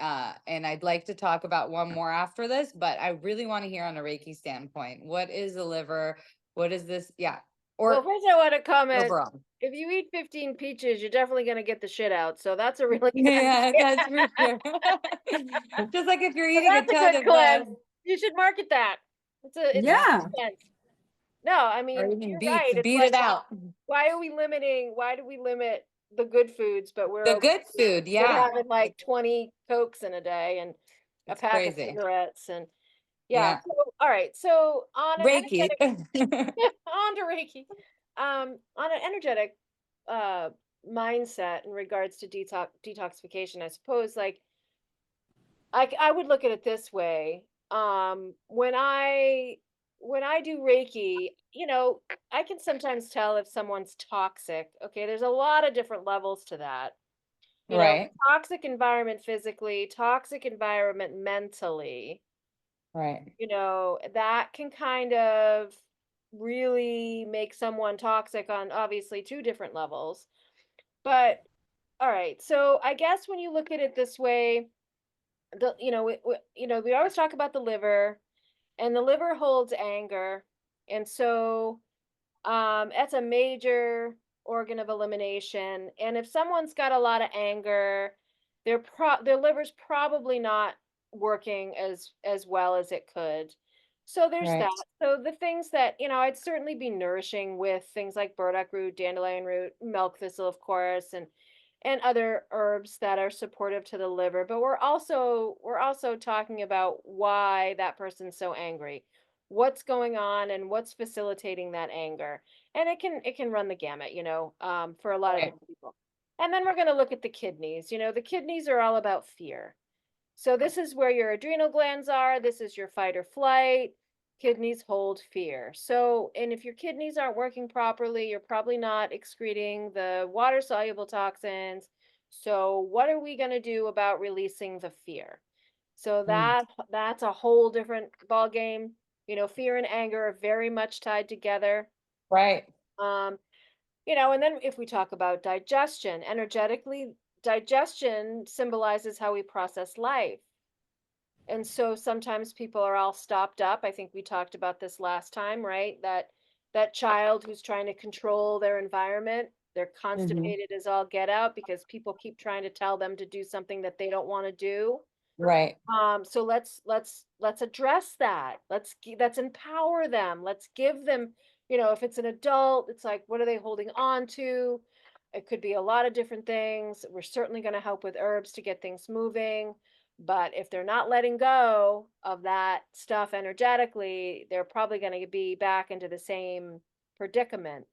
And I'd like to talk about one more after this, but I really want to hear on a Reiki standpoint. What is the liver? What is this? Yeah. Well, or first I want to comment, overall? if you eat 15 peaches, you're definitely going to get the shit out. So that's a really good Yeah, idea. that's for sure. Just like if you're So eating a that's a ton good of cleanse. You should market that. It makes Yeah. sense. No, I or mean, eating you're beets, right. It's beat like, it out. why do we limit the good foods, but we're The okay good food, with yeah. having like 20 Cokes in a day and a It's pack of crazy. cigarettes and yeah. Yeah. So, all right. So on an Reiki. energetic on to Reiki. On an energetic uh mindset in regards to detoxification, I suppose like I would look at it this way. When I do Reiki, I can sometimes tell if someone's toxic. Okay, there's a lot of different levels to that. Right, Toxic environment physically, toxic environment mentally, right, that can kind of really make someone toxic on obviously two different levels. But all right, so I guess when you look at it this way, we always talk about the liver, and the liver holds anger, and so that's a major organ of elimination. And if someone's got a lot of anger, their liver's probably not working as well as it could. So there's right, that. So the things that, I'd certainly be nourishing with things like burdock root, dandelion root, milk thistle, of course, and other herbs that are supportive to the liver. But we're also talking about why that person's so angry, what's going on and what's facilitating that anger, and it can run the gamut, for a lot of right, different people. And then we're going to look at the kidneys. The kidneys are all about fear. So this is where your adrenal glands are. This is your fight or flight. Kidneys hold fear. So, and if your kidneys aren't working properly, you're probably not excreting the water soluble toxins. So what are we going to do about releasing the fear? So mm, that's a whole different ball game. Fear and anger are very much tied together. right, Um, and then if we talk about digestion, energetically, digestion symbolizes how we process life. And so sometimes people are all stopped up. I think we talked about this last time, right? That child who's trying to control their environment, they're hmm, constipated as all get out because people keep trying to tell them to do something that they don't want to do. right, So let's address that. Let's empower them. Let's give them, if it's an adult, it's like, what are they holding on to? It could be a lot of different things. We're certainly going to help with herbs to get things moving. But if they're not letting go of that stuff energetically, they're probably going to be back into the same predicament.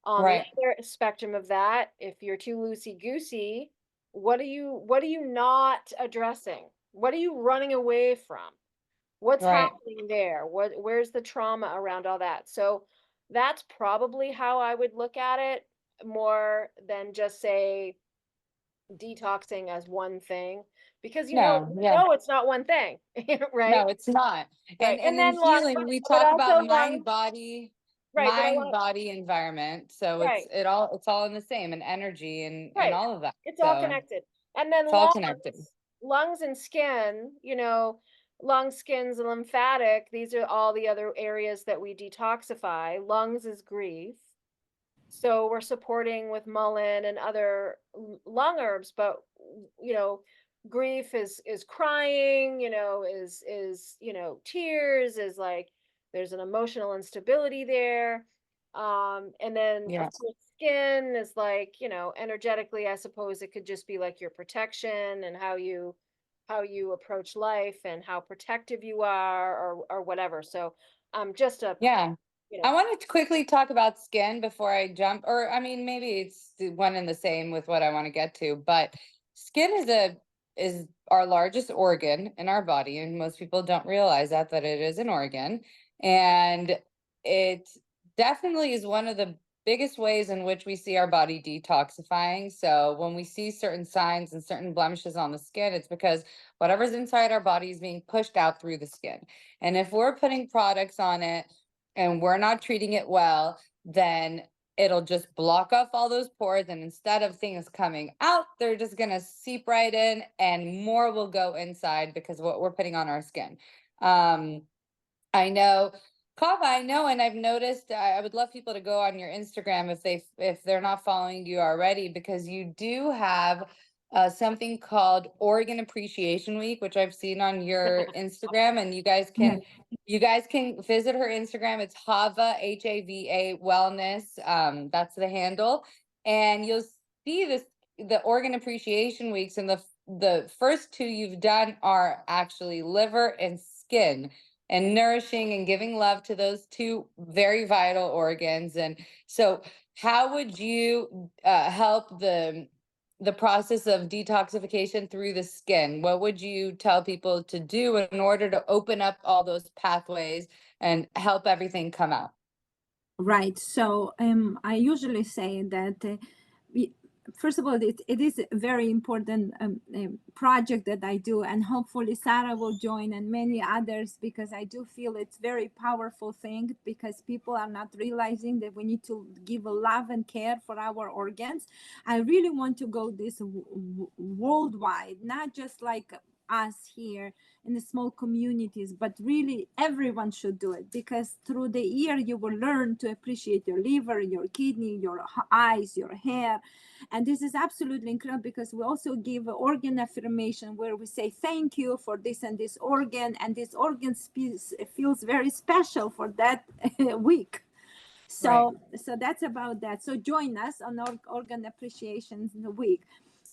On the right, other spectrum of that, if you're too loosey goosey, what are you not addressing? What are you running away from? What's right. happening there? Where's the trauma around all that? So that's probably how I would look at it, more than just say detoxing as one thing, because No, yeah, it's not one thing, right? no, it's not. Right. And And in then lungs, healing, we but talk about also lungs, right? But I mind, want body, environment. So right. it's all in the same, and energy and Right. all of that. It's all So connected. And then it's all connected. lungs and skin, lungs, skins, and lymphatic, these are all the other areas that we detoxify. Lungs is grief. So we're supporting with mullein and other lung herbs, but you know, grief is crying, tears, is like there's an emotional instability there. And then of Yeah, course skin is like, energetically, I suppose it could just be like your protection and how you approach life and how protective you are, or whatever. So just a, yeah. you I know, wanted to quickly talk about skin before I jump, or I mean, maybe it's the one and the same with what I want to get to, but skin is our largest organ in our body, and most people don't realize that it is an organ, and it definitely is one of the biggest ways in which we see our body detoxifying. So when we see certain signs and certain blemishes on the skin, it's because whatever's inside our body is being pushed out through the skin. And if we're putting products on it and we're not treating it well, then it'll just block off all those pores. And instead of things coming out, they're just going to seep right in and more will go inside because of what we're putting on our skin. I know Kava, I know, and I've noticed. I would love people to go on your Instagram if they're not following you already, because you do have something called Organ Appreciation Week, which I've seen on your Instagram, and Yeah. you guys can visit her Instagram. It's Hava, Hava Wellness. That's the handle, and you'll see the Organ Appreciation Weeks, and the first two you've done are actually liver and skin, and nourishing and giving love to those two very vital organs. And so, how would you help the process of detoxification through the skin? What would you tell people to do in order to open up all those pathways and help everything come out? Right. So I usually say that we, first of all, it is a very important project that I do, and hopefully Sara will join and many others, because I do feel it's very powerful thing, because people are not realizing that we need to give a love and care for our organs. I really want to go this worldwide, not just like us here in the small communities, but really everyone should do it, because through the year you will learn to appreciate your liver, your kidney, your eyes, your hair. And this is absolutely incredible, because we also give organ affirmation where we say thank you for this and this organ, and this organ feels very special for that week. Right. So that's about that. So join us on our organ appreciation week.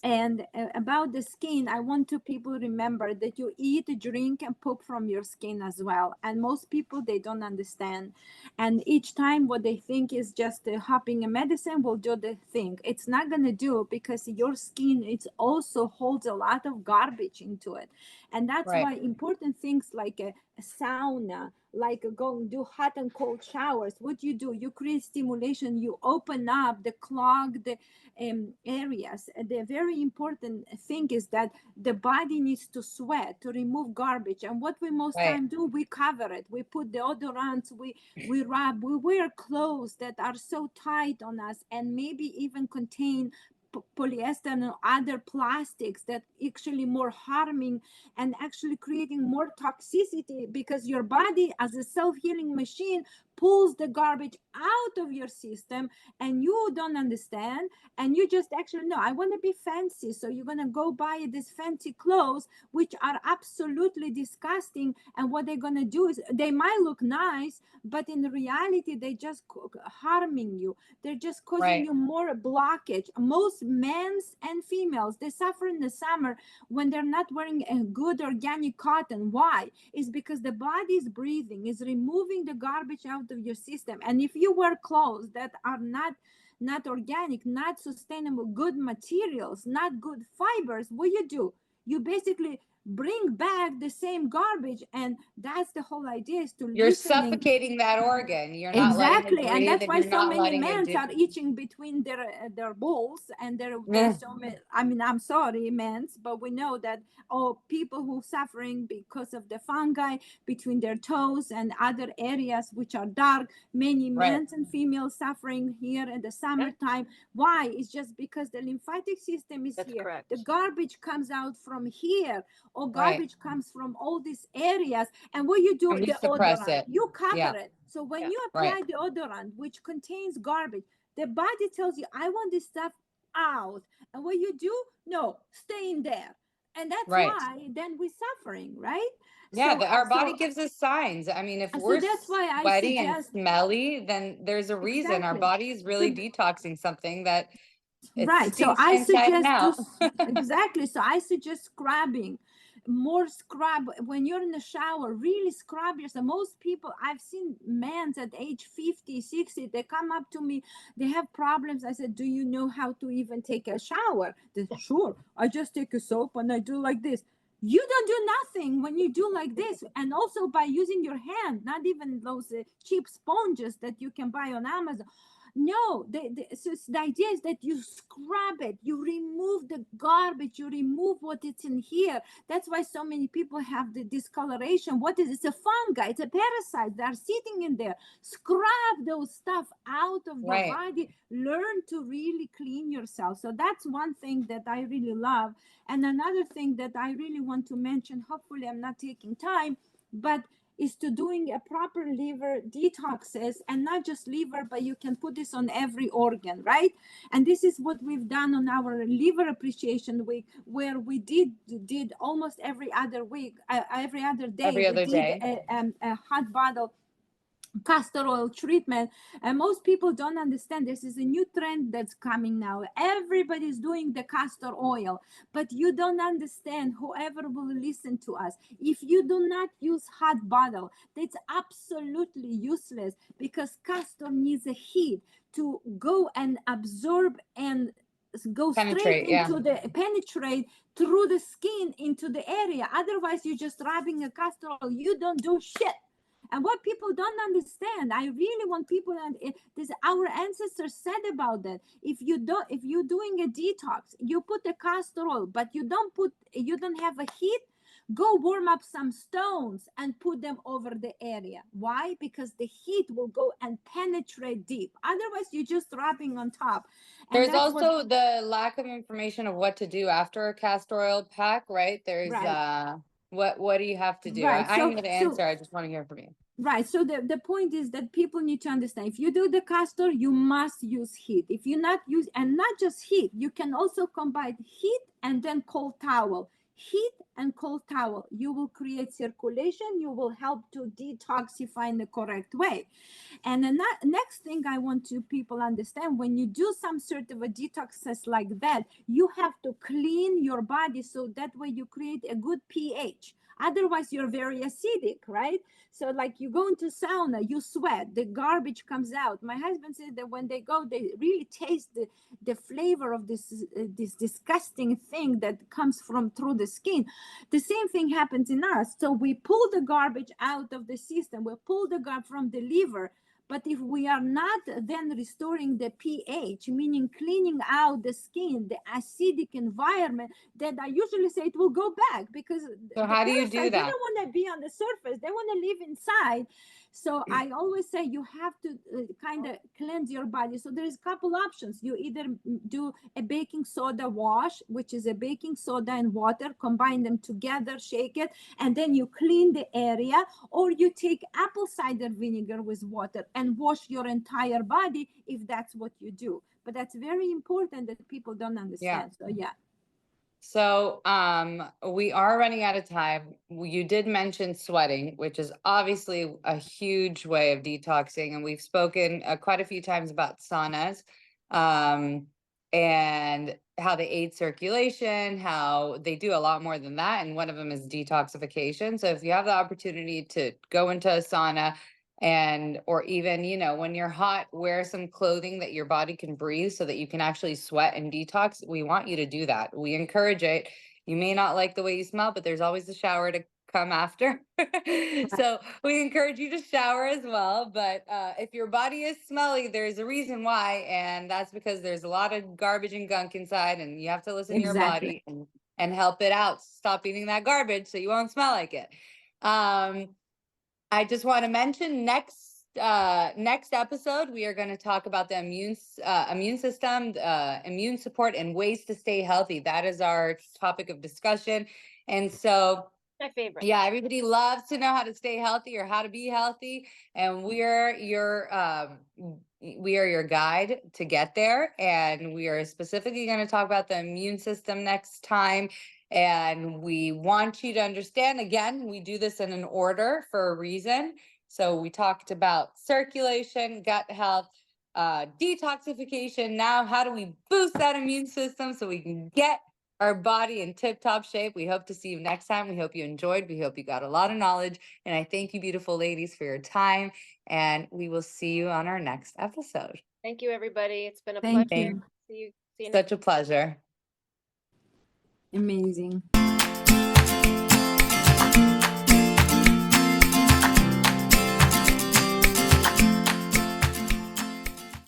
And about the skin, I want to people remember that you eat, drink, and poop from your skin as well. And most people, they don't understand. And each time what they think is just hopping a medicine will do the thing. It's not going to do, because your skin, it also holds a lot of garbage into it. And that's Right. why important things like a sauna, like going do hot and cold showers, what do, you create stimulation, you open up the clogged areas. The very important thing is that the body needs to sweat to remove garbage, and what we most Right. time do, we cover it, we put deodorants, we rub, we wear clothes that are so tight on us, and maybe even contain polyester and other plastics that actually more harming and actually creating more toxicity, because your body as a self-healing machine pulls the garbage out of your system, and you don't understand, and you just actually no, I want to be fancy, so you're going to go buy these fancy clothes which are absolutely disgusting, and what they're going to do is they might look nice, but in reality they just harming you, they're just causing Right. you more blockage. Most men's and females, they suffer in the summer when they're not wearing a good organic cotton. Why? It's because the body is breathing, is removing the garbage out of your system. And if you wear clothes that are not organic, not sustainable, good materials, not good fibers, what you do, you basically bring back the same garbage. And that's the whole idea, is to You're listening. suffocating that organ. You're not letting it Exactly, and breathe, that's and why you're so not many letting it men do. are itching between their balls, and there's Yeah. so many. I mean, I'm sorry, men's, but we know that people who suffering because of the fungi between their toes and other areas which are dark. Many Right. men and females suffering here in the Yep, summertime. Why? It's just because the lymphatic system is that's here. The correct. garbage comes out from here, or Right. garbage comes from all these areas. And what you do, And we suppress deodorant, it. you Yeah. cover it. So when Yeah, you Right. apply deodorant, which contains garbage, the body tells you, I want this stuff out. And what you do, no, stay in there. And that's Right. why then we're suffering, right? Yeah, So, our body so, gives us signs. I mean, if so we're that's why I sweaty and suggest, smelly, then there's a reason. Our exactly. body is So really detoxing something that it right. So stinks I inside and suggest out. exactly. So I suggest scrubbing, more scrub when you're in the shower, really scrub yourself. Most people I've seen, men at age 50, 60, they come up to me, they have problems. I said, do you know how to even take a shower? They, sure, I just take a soap and I do like this. You don't do nothing when you do like this. And also by using your hand, not even those cheap sponges that you can buy on Amazon. No, so the idea is that you scrub it, you remove the garbage, you remove what is in here. That's why so many people have the discoloration. What is it? It's a fungi, it's a parasite. They're sitting in there. Scrub those stuff out of your Right. body. Learn to really clean yourself. So that's one thing that I really love. And another thing that I really want to mention, hopefully I'm not taking time, but is to doing a proper liver detoxes, and not just liver, but you can put this on every organ, right? And this is what we've done on our liver appreciation week, where we did almost every other week, every other day, Every other we did day. a hot bottle castor oil treatment. And most people don't understand this is a new trend that's coming now. Everybody's doing the castor oil, but you don't understand, whoever will listen to us, if you do not use hot bottle, that's absolutely useless, because castor needs a heat to go and absorb and go straight Penetrate, into the penetrate through the skin into the area. Otherwise you're just rubbing a castor oil, you don't do shit. And what people don't understand, I really want people, and this our ancestors said about that. If you're doing a detox, you put the castor oil, but you don't have a heat, go warm up some stones and put them over the area. Why? Because the heat will go and penetrate deep. Otherwise, you're just rubbing on top. And There's that's also the lack of information of what to do after a castor oil pack, right? There's right. what do you have to do? Right. I know the answer. I just want to hear from you. Right. So the point is that people need to understand, if you do the castor, you must use heat. If you not use, and not just heat, you can also combine heat and then cold towel. Heat and cold towel, you will create circulation, you will help to detoxify in the correct way. And the next thing I want to people understand, when you do some sort of a detoxes like that, you have to clean your body, so that way you create a good pH. Otherwise, you're very acidic, right? So like you go into sauna, you sweat, the garbage comes out. My husband said that when they go, they really taste the flavor of this disgusting thing that comes from through the skin. The same thing happens in us. So we pull the garbage out of the system, we pull the garbage from the liver. But if we are not then restoring the pH, meaning cleaning out the skin, the acidic environment, then I usually say it will go back, because So the how do you parasites, do they that? don't want to be on the surface, they want to live inside. So I always say you have to kind of cleanse your body. So there's a couple options. You either do a baking soda wash, which is a baking soda and water, combine them together, shake it, and then you clean the area, or you take apple cider vinegar with water and wash your entire body, if that's what you do. But that's very important that people don't understand. So yeah. So we are running out of time. You did mention sweating, which is obviously a huge way of detoxing, and we've spoken quite a few times about saunas, and how they aid circulation, how they do a lot more than that, and one of them is detoxification. So if you have the opportunity to go into a sauna, and or even, you know, when you're hot, wear some clothing that your body can breathe so that you can actually sweat and detox. We want you to do that. We encourage it. You may not like the way you smell, but there's always a shower to come after. So we encourage you to shower as well. But if your body is smelly, there's a reason why, and that's because there's a lot of garbage and gunk inside, and you have to listen to your body and help it out. Stop eating that garbage so you won't smell like it. I just want to mention next episode, we are going to talk about the immune system, immune support, and ways to stay healthy. That is our topic of discussion. And so, My favorite. yeah, everybody loves to know how to stay healthy or how to be healthy, and we are your guide to get there. And we are specifically going to talk about the immune system next time. And we want you to understand, again, we do this in an order for a reason. So we talked about circulation, gut health, detoxification. Now, how do we boost that immune system so we can get our body in tip-top shape? We hope to see you next time. We hope you enjoyed. We hope you got a lot of knowledge. And I thank you, beautiful ladies, for your time. And we will see you on our next episode. Thank you, everybody. It's been a Thank pleasure. you. See you next Such a pleasure. Amazing.